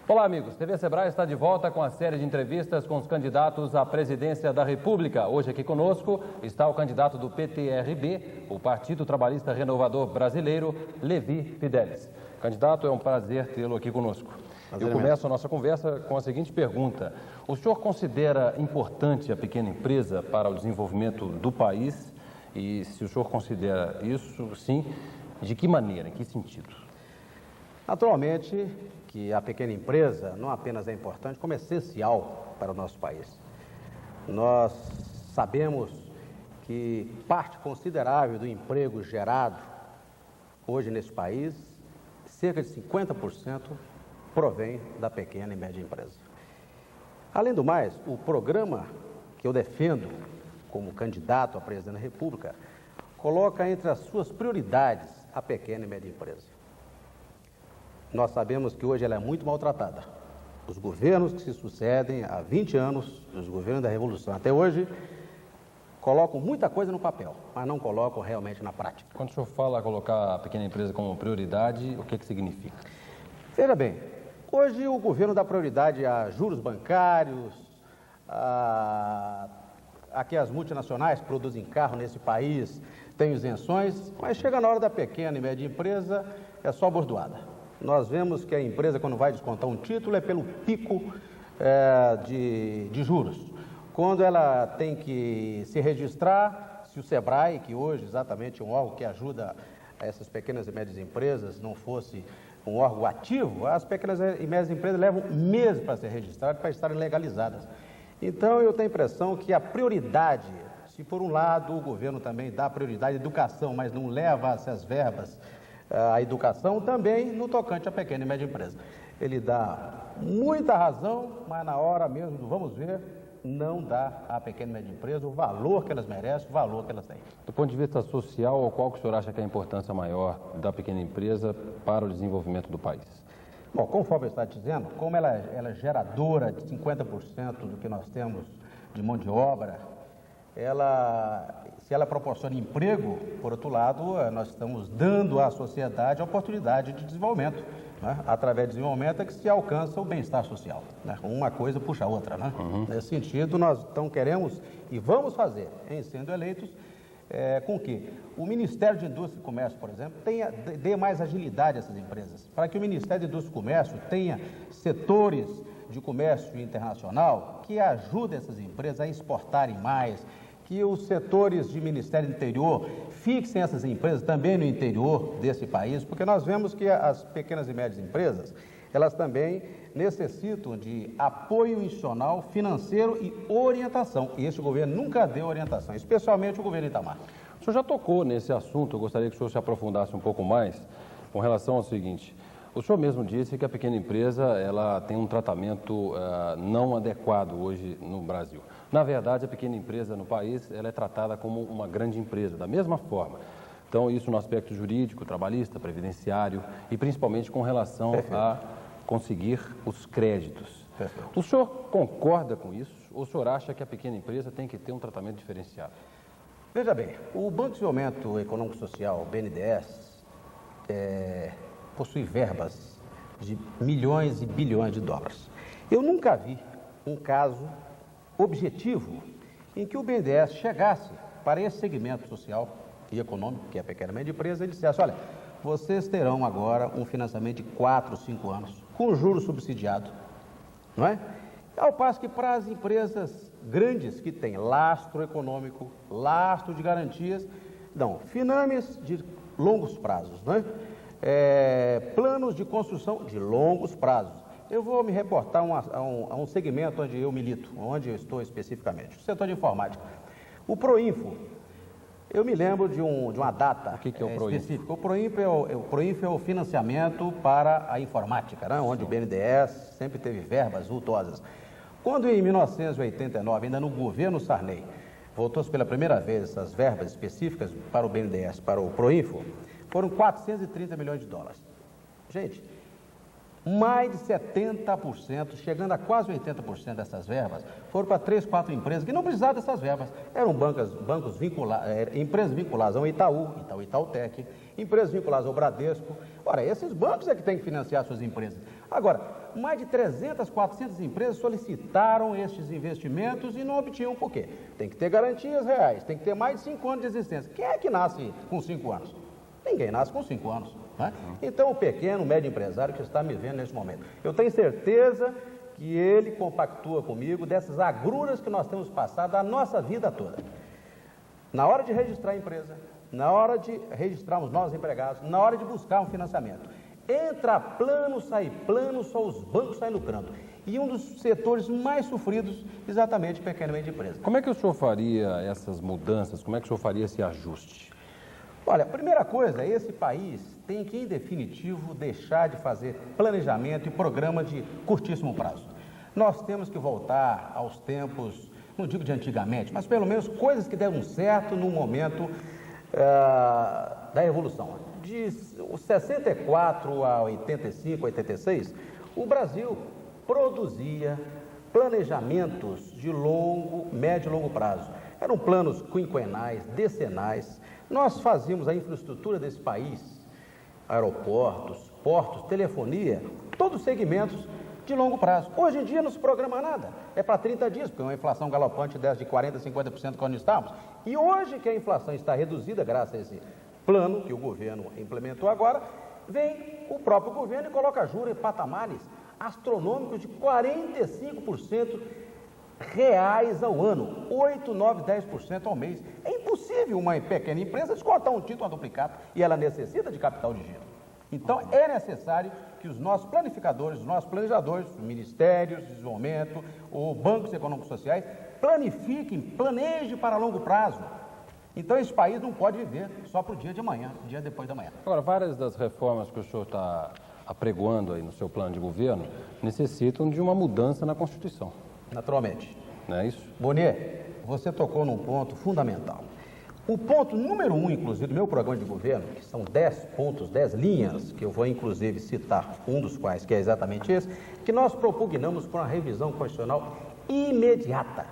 Olá, amigos. TV Sebrae está de volta com a série de entrevistas com os candidatos à presidência da República. Hoje aqui conosco está o candidato do PTRB, o Partido Trabalhista Renovador Brasileiro, Levi Fidelis. Candidato, é um prazer tê-lo aqui conosco. Eu começo a nossa conversa com a seguinte pergunta. O senhor considera importante a pequena empresa para o desenvolvimento do país? E se o senhor considera isso, sim, de que maneira, em que sentido? Naturalmente que a pequena empresa não apenas é importante, como é essencial para o nosso país. Nós sabemos que parte considerável do emprego gerado hoje nesse país, cerca de 50%, provém da pequena e média empresa. Além do mais, o programa que eu defendo como candidato à presidência da República coloca entre as suas prioridades a pequena e média empresa. Nós sabemos que hoje ela é muito maltratada. Os governos que se sucedem há 20 anos, os governos da Revolução até hoje, colocam muita coisa no papel, mas não colocam realmente na prática. Quando o senhor fala colocar a pequena empresa como prioridade, o que significa? Veja bem, hoje o governo dá prioridade a juros bancários, a que as multinacionais produzem carro nesse país, têm isenções, mas chega na hora da pequena e média empresa, é só bordoada. Nós vemos que a empresa, quando vai descontar um título, é pelo pico de juros. Quando ela tem que se registrar, se o Sebrae, que hoje exatamente é um órgão que ajuda essas pequenas e médias empresas, não fosse um órgão ativo, as pequenas e médias empresas levam meses para ser registradas, para estarem legalizadas. Então, eu tenho a impressão que a prioridade, se por um lado o governo também dá prioridade à educação, mas não leva essas verbas à educação, também no tocante à pequena e média empresa. Ele dá muita razão, mas na hora mesmo do vamos ver, não dá à pequena e média empresa o valor que elas merecem, o valor que elas têm. Do ponto de vista social, qual que o senhor acha que é a importância maior da pequena empresa para o desenvolvimento do país? Bom, conforme eu estava dizendo, como ela é geradora de 50% do que nós temos de mão de obra, se ela proporciona emprego, por outro lado, nós estamos dando à sociedade a oportunidade de desenvolvimento. Né? Através do desenvolvimento é que se alcança o bem-estar social. Né? Uma coisa puxa a outra. Né? Nesse sentido, nós então queremos e vamos fazer, em sendo eleitos, com que o Ministério de Indústria e Comércio, por exemplo, dê mais agilidade a essas empresas, para que o Ministério de Indústria e Comércio tenha setores de comércio internacional que ajudem essas empresas a exportarem mais, que os setores de Ministério do Interior fixem essas empresas também no interior desse país, porque nós vemos que as pequenas e médias empresas, elas também necessitam de apoio institucional, financeiro e orientação. E este governo nunca deu orientação, especialmente o governo Itamar. O senhor já tocou nesse assunto, eu gostaria que o senhor se aprofundasse um pouco mais com relação ao seguinte. O senhor mesmo disse que a pequena empresa ela tem um tratamento não adequado hoje no Brasil. Na verdade, a pequena empresa no país ela é tratada como uma grande empresa, da mesma forma. Então, isso no aspecto jurídico, trabalhista, previdenciário e principalmente com relação a conseguir os créditos. O senhor concorda com isso ou o senhor acha que a pequena empresa tem que ter um tratamento diferenciado? Veja bem, o Banco de Desenvolvimento Econômico e Social, o BNDES, possui verbas de milhões e bilhões de dólares. Eu nunca vi um caso objetivo em que o BNDES chegasse para esse segmento social e econômico, que é a pequena e média empresa, e dissesse, olha, vocês terão agora um financiamento de 4, 5 anos, com juros subsidiados, não é? Ao passo que para as empresas grandes que têm lastro econômico, lastro de garantias, dão finames de longos prazos, não é? Planos de construção de longos prazos. Eu vou me reportar a um segmento onde eu milito, onde eu estou especificamente, o setor de informática. O Proinfo, eu me lembro de uma data o que é o Proinfo? Específica. O Proinfo é o financiamento para a informática, né? Onde o BNDES sempre teve verbas vultuosas. Quando em 1989, ainda no governo Sarney, voltou-se pela primeira vez essas verbas específicas para o BNDES, para o Proinfo, foram 430 milhões de dólares. Gente, mais de 70%, chegando a quase 80% dessas verbas, foram para 3, 4 empresas que não precisavam dessas verbas. Eram empresas vinculadas ao Itaú, Itautec, empresas vinculadas ao Bradesco. Ora, esses bancos é que têm que financiar suas empresas. Agora, mais de 300, 400 empresas solicitaram estes investimentos e não obtinham por quê? Tem que ter garantias reais, tem que ter mais de 5 anos de existência. Quem é que nasce com 5 anos? Ninguém nasce com 5 anos. Né? Então, o pequeno, o médio empresário que está me vendo nesse momento, eu tenho certeza que ele compactua comigo dessas agruras que nós temos passado a nossa vida toda. Na hora de registrar a empresa, na hora de registrar os novos empregados, na hora de buscar um financiamento. Entra plano, sai plano, só os bancos saem lucrando. E um dos setores mais sofridos, exatamente, pequeno e médio empresa. Como é que o senhor faria essas mudanças? Como é que o senhor faria esse ajuste? Olha, a primeira coisa, esse país tem que, em definitivo, deixar de fazer planejamento e programa de curtíssimo prazo. Nós temos que voltar aos tempos, não digo de antigamente, mas pelo menos coisas que deram certo no momento da evolução. De 64 a 85, 86, o Brasil produzia planejamentos de médio e longo prazo. Eram planos quinquenais, decenais. Nós fazíamos a infraestrutura desse país, aeroportos, portos, telefonia, todos os segmentos de longo prazo. Hoje em dia não se programa nada, é para 30 dias, porque uma inflação galopante desce de 40% a 50% quando estávamos. E hoje que a inflação está reduzida, graças a esse plano que o governo implementou agora, vem o próprio governo e coloca juros em patamares astronômicos de 45% reais ao ano, 8, 9, 10% ao mês. É impossível uma pequena empresa descontar um título a duplicado e ela necessita de capital de giro. Então, é necessário que os nossos planificadores, os nossos planejadores, os ministérios de desenvolvimento, os bancos econômicos sociais, planifiquem, planejem para longo prazo. Então, esse país não pode viver só para o dia de amanhã, o dia depois da manhã. Agora, várias das reformas que o senhor está apregoando aí no seu plano de governo necessitam de uma mudança na Constituição. Naturalmente. Não é isso? Bonier, você tocou num ponto fundamental. O ponto número 1, inclusive, do meu programa de governo, que são 10 pontos, 10 linhas, que eu vou, inclusive, citar um dos quais, que é exatamente esse, que nós propugnamos por uma revisão constitucional imediata.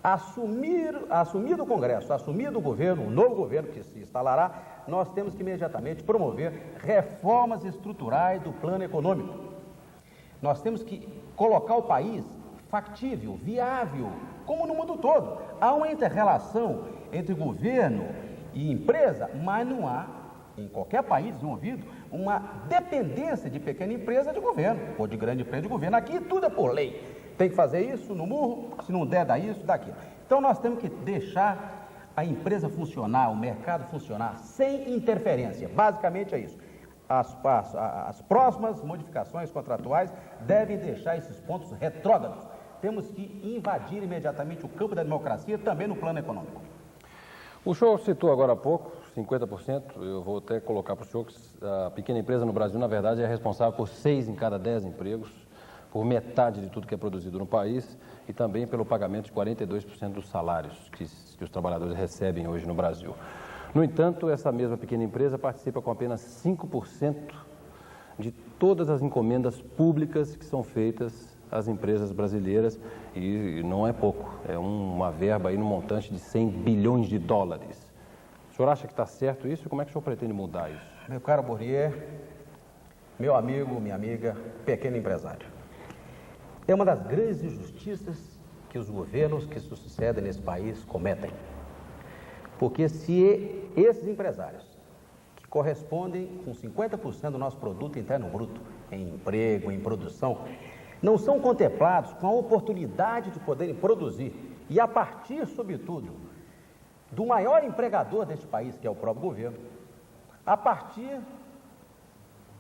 Assumido o Congresso, assumido o governo, o novo governo que se instalará, nós temos que imediatamente promover reformas estruturais do plano econômico. Nós temos que colocar o país factível, viável, como no mundo todo. Há uma inter-relação entre governo e empresa, mas não há, em qualquer país desenvolvido, uma dependência de pequena empresa de governo, ou de grande empresa de governo. Aqui tudo é por lei. Tem que fazer isso no murro, se não der, dá isso, dá aquilo. Então nós temos que deixar a empresa funcionar, o mercado funcionar, sem interferência. Basicamente é isso. As próximas modificações contratuais devem deixar esses pontos retrógrados. Temos que invadir imediatamente o campo da democracia, também no plano econômico. O senhor citou agora há pouco, 50%, eu vou até colocar para o senhor que a pequena empresa no Brasil, na verdade, é responsável por 6 em cada 10 empregos, por metade de tudo que é produzido no país e também pelo pagamento de 42% dos salários que os trabalhadores recebem hoje no Brasil. No entanto, essa mesma pequena empresa participa com apenas 5% de todas as encomendas públicas que são feitas às empresas brasileiras e não é pouco, é uma verba aí no montante de 100 bilhões de dólares. O senhor acha que está certo isso? Como é que o senhor pretende mudar isso? Meu caro Bonier, meu amigo, minha amiga, pequeno empresário, é uma das grandes injustiças que os governos que se sucedem nesse país cometem. Porque se esses empresários, que correspondem com 50% do nosso produto interno bruto, em emprego, em produção, não são contemplados com a oportunidade de poderem produzir e a partir, sobretudo, do maior empregador deste país, que é o próprio governo, a partir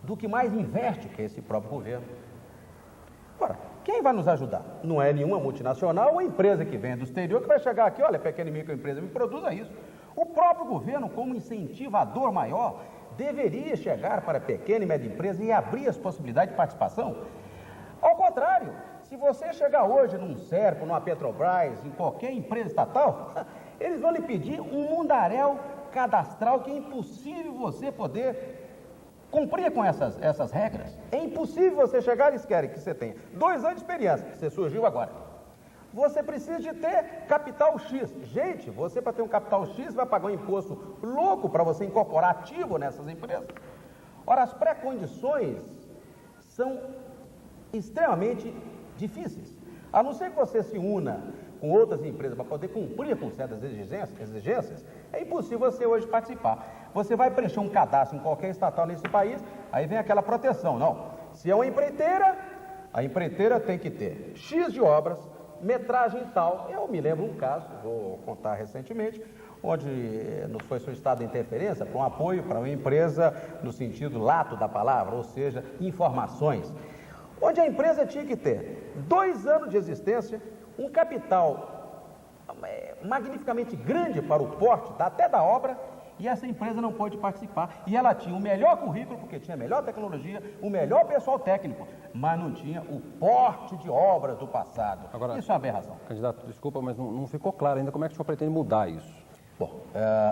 do que mais investe, que é esse próprio governo. Ora, quem vai nos ajudar? Não é nenhuma multinacional ou empresa que vem do exterior que vai chegar aqui, olha, pequena e microempresa, me produza isso. O próprio governo, como incentivador maior, deveria chegar para a pequena e média empresa e abrir as possibilidades de participação. Ao contrário, se você chegar hoje num Serpo, numa Petrobras, em qualquer empresa estatal, eles vão lhe pedir um mundaréu cadastral que é impossível você poder cumprir com essas regras. É impossível você chegar e eles querem que você tenha 2 anos de experiência, que você surgiu agora. você precisa de ter capital X. Gente, você para ter um capital X vai pagar um imposto louco para você incorporar ativo nessas empresas. Ora, as pré-condições são extremamente difíceis. A não ser que você se una com outras empresas para poder cumprir com certas exigências, é impossível você hoje participar. Você vai preencher um cadastro em qualquer estatal nesse país, aí vem aquela proteção. Não, se é uma empreiteira, a empreiteira tem que ter X de obras, metragem tal. Eu me lembro um caso, vou contar recentemente, onde nos foi solicitado interferência para um apoio para uma empresa no sentido lato da palavra, ou seja, informações, onde a empresa tinha que ter 2 anos de existência, um capital magnificamente grande para o porte, até da obra, e essa empresa não pôde participar. E ela tinha o melhor currículo, porque tinha a melhor tecnologia, o melhor pessoal técnico, mas não tinha o porte de obras do passado. Agora, isso é uma aberração. Candidato, desculpa, mas não ficou claro ainda como é que o senhor pretende mudar isso. Bom,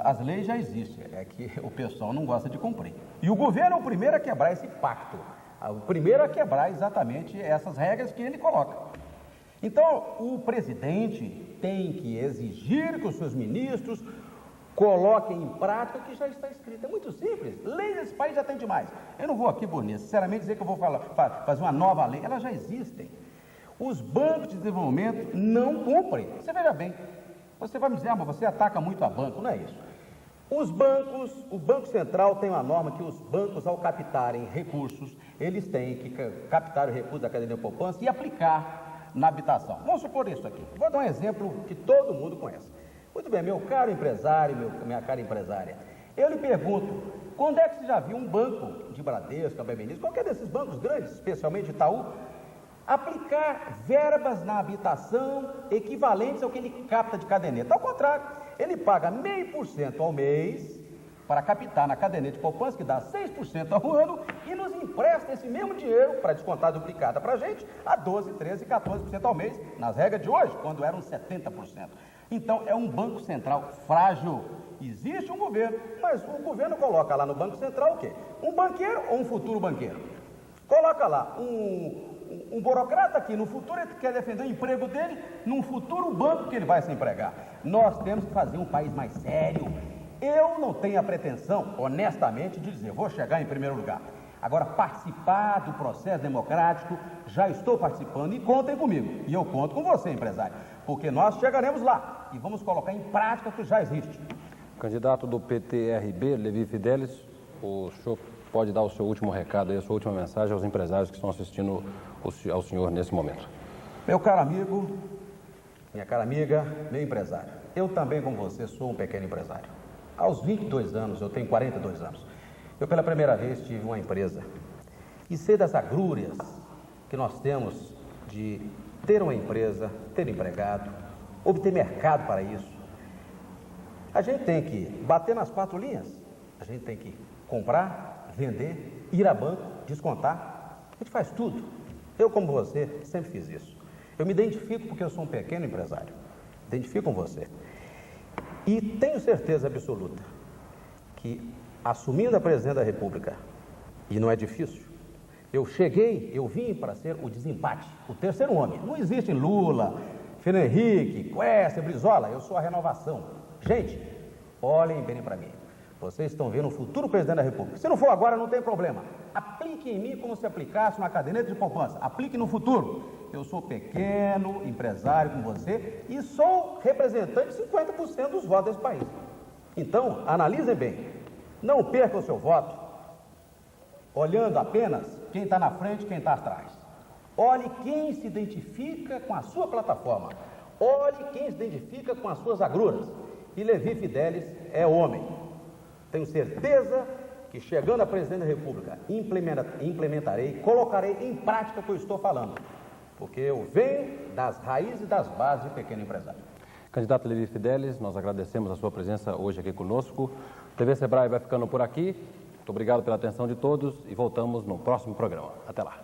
as leis já existem, é que o pessoal não gosta de cumprir. E o governo é o primeiro a quebrar esse pacto, o primeiro a quebrar exatamente essas regras que ele coloca. Então, o presidente tem que exigir que os seus ministros coloquem em prática o que já está escrito. É muito simples. Leis desse país já tem demais. Eu não vou aqui, Boninho, sinceramente dizer que eu vou fazer uma nova lei. Elas já existem. Os bancos de desenvolvimento não cumprem. Você veja bem, você vai me dizer, mas você ataca muito a banco. Não é isso. Os bancos, o Banco Central tem uma norma que os bancos, ao captarem recursos, eles têm que captar o recurso da cadeia de poupança e aplicar na habitação. Vamos supor isso aqui. Vou dar um exemplo que todo mundo conhece. Muito bem, meu caro empresário, minha cara empresária, eu lhe pergunto, quando é que você já viu um banco de Bradesco, BB, qualquer desses bancos grandes, especialmente Itaú, aplicar verbas na habitação equivalentes ao que ele capta de caderneta? Ao contrário, ele paga 0,5% ao mês para captar na caderneta de poupança, que dá 6% ao ano, e nos empresta esse mesmo dinheiro para descontar duplicada para a gente a 12%, 13%, 14% ao mês, nas regras de hoje, quando eram 70%. Então, é um Banco Central frágil. Existe um governo, mas o governo coloca lá no Banco Central o quê? Um banqueiro ou um futuro banqueiro? Coloca lá um burocrata que no futuro ele quer defender o emprego dele num futuro banco que ele vai se empregar. Nós temos que fazer um país mais sério. Eu não tenho a pretensão, honestamente, de dizer, vou chegar em primeiro lugar. Agora, participar do processo democrático, já estou participando e contem comigo. E eu conto com você, empresário, porque nós chegaremos lá e vamos colocar em prática o que já existe. Candidato do PTRB, Levi Fidelis, o senhor pode dar o seu último recado e a sua última mensagem aos empresários que estão assistindo ao senhor nesse momento. Meu caro amigo, minha cara amiga, meu empresário, eu também, como você, sou um pequeno empresário. Aos 22 anos, eu tenho 42 anos, eu pela primeira vez tive uma empresa e sei das agrúrias que nós temos de ter uma empresa, ter empregado, obter mercado para isso. A gente tem que bater nas 4 linhas, a gente tem que comprar, vender, ir a banco, descontar, a gente faz tudo. Eu, como você, sempre fiz isso. Eu me identifico porque eu sou um pequeno empresário, identifico com você. E tenho certeza absoluta que, assumindo a presidência da República, e não é difícil, eu vim para ser o desempate, o terceiro homem. Não existe Lula, Fernando Henrique, Quércia, Brizola, eu sou a renovação. Gente, olhem bem para mim. Vocês estão vendo o futuro presidente da República. Se não for agora, não tem problema. Aplique em mim como se aplicasse uma caderneta de poupança. Aplique no futuro. Eu sou pequeno empresário como você e sou representante de 50% dos votos desse país. Então, analisem bem. Não percam o seu voto olhando apenas quem está na frente e quem está atrás. Olhe quem se identifica com a sua plataforma. Olhe quem se identifica com as suas agruras. E Levi Fidelis é homem. Tenho certeza que, chegando à presidência da República, implementarei, colocarei em prática o que eu estou falando. Porque eu venho das raízes e das bases do pequeno empresário. Candidato Levi Fidelis, nós agradecemos a sua presença hoje aqui conosco. O TV Sebrae vai ficando por aqui. Muito obrigado pela atenção de todos e voltamos no próximo programa. Até lá.